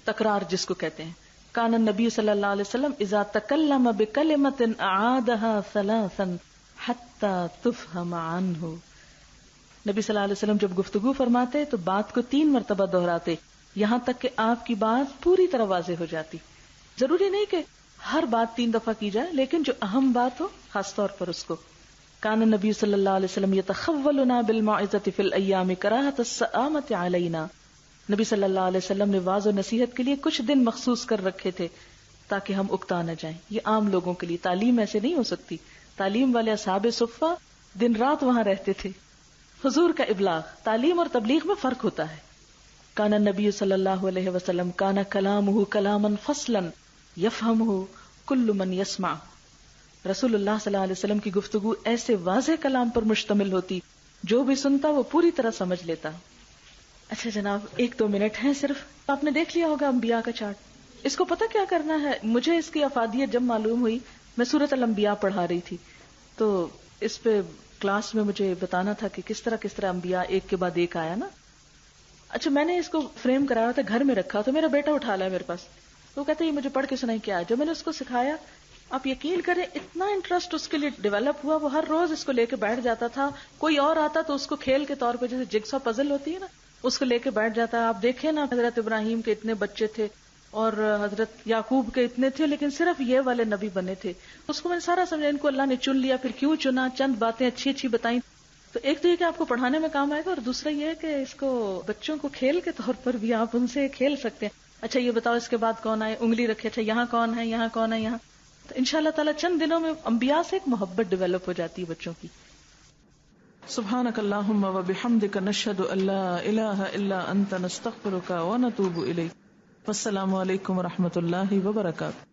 تکرار جس کو کہتے ہیں. کان النبی صلی اللہ علیہ وسلم اذا تکلم بکلمۃ اعادها ثلاثا حتى تفهم عنه. نبی صلی اللہ علیہ وسلم جب گفتگو فرماتے تو بات کو 3 مرتبہ دہراتے یہاں تک کہ آپ کی بات پوری طرح واضح ہو جاتی. ضروری نہیں کہ ہر بات 3 دفعہ کی جائے، لیکن جو اہم بات ہو خاص طور پر اس کو. کان النبی صلی اللہ علیہ وسلم یتخولنا بالموعظۃ فی الایام کراہۃ السآمۃ علینا. نبی صلی اللہ علیہ وسلم نے واعظ و نصیحت کے لیے کچھ دن مخصوص کر رکھے تھے تاکہ ہم اکتا نہ جائیں. یہ عام لوگوں کے لیے، تعلیم ایسے نہیں ہو سکتی. تعلیم والے اصحاب صفہ دن رات وہاں رہتے تھے. حضور کا ابلاغ، تعلیم اور تبلیغ میں فرق ہوتا ہے. کان النبی صلی اللہ علیہ وسلم کان کلامہ کلاما فصلا یفہمہ کل من یسمع. رسول اللہ صلی اللہ علیہ وسلم کی گفتگو ایسے واضح کلام پر مشتمل ہوتی جو بھی سنتا وہ پوری طرح سمجھ لیتا. اچھا جناب 1-2 منٹ ہیں صرف. آپ نے دیکھ لیا ہوگا انبیاء کا چارٹ. اس کو پتہ کیا کرنا ہے؟ مجھے اس کی افادیت جب معلوم ہوئی، میں سورۃ الانبیاء پڑھا رہی تھی تو اس پہ کلاس میں مجھے بتانا تھا کہ کس طرح انبیاء ایک کے بعد ایک آیا نا. اچھا میں نے اس کو فریم کرایا تھا، گھر میں رکھا تو میرا بیٹا اٹھا لایا میرے پاس، تو کہتے یہ مجھے پڑھ کے سنائی کیا ہے. جب میں نے اس کو سکھایا، آپ یقین کریں اتنا انٹرسٹ اس کے لیے ڈیولپ ہوا، وہ ہر روز اس کو لے کے بیٹھ جاتا تھا. کوئی اور آتا تو اس کو کھیل کے طور پہ جیسے جگسا پزل ہوتی ہے نا، اس کو لے کے بیٹھ جاتا. آپ دیکھیں نا حضرت ابراہیم کے اتنے بچے تھے اور حضرت یعقوب کے اتنے تھے، لیکن صرف یہ والے نبی بنے تھے. اس کو میں نے سارا سمجھا، ان کو اللہ نے چن لیا، پھر کیوں چنا، چند باتیں اچھی اچھی بتائیں. تو ایک تو یہ کہ آپ کو پڑھانے میں کام آئے گا، اور دوسرا یہ ہے کہ اس کو بچوں کو کھیل کے طور پر بھی آپ ان سے کھیل سکتے ہیں. اچھا یہ بتاؤ اس کے بعد کون آئے، انگلی رکھے، اچھا یہاں کون ہے، یہاں کون ہے، یہاں. تو انشاءاللہ تعالی چند دنوں میں انبیاء سے ایک محبت ڈیولپ ہو جاتی ہے بچوں کی. سبحانک اللہم و بحمدک نشہد ان لا الہ الا انت نستغفرک و نتوب الیک. والسلام علیکم و رحمۃ اللہ وبرکاتہ.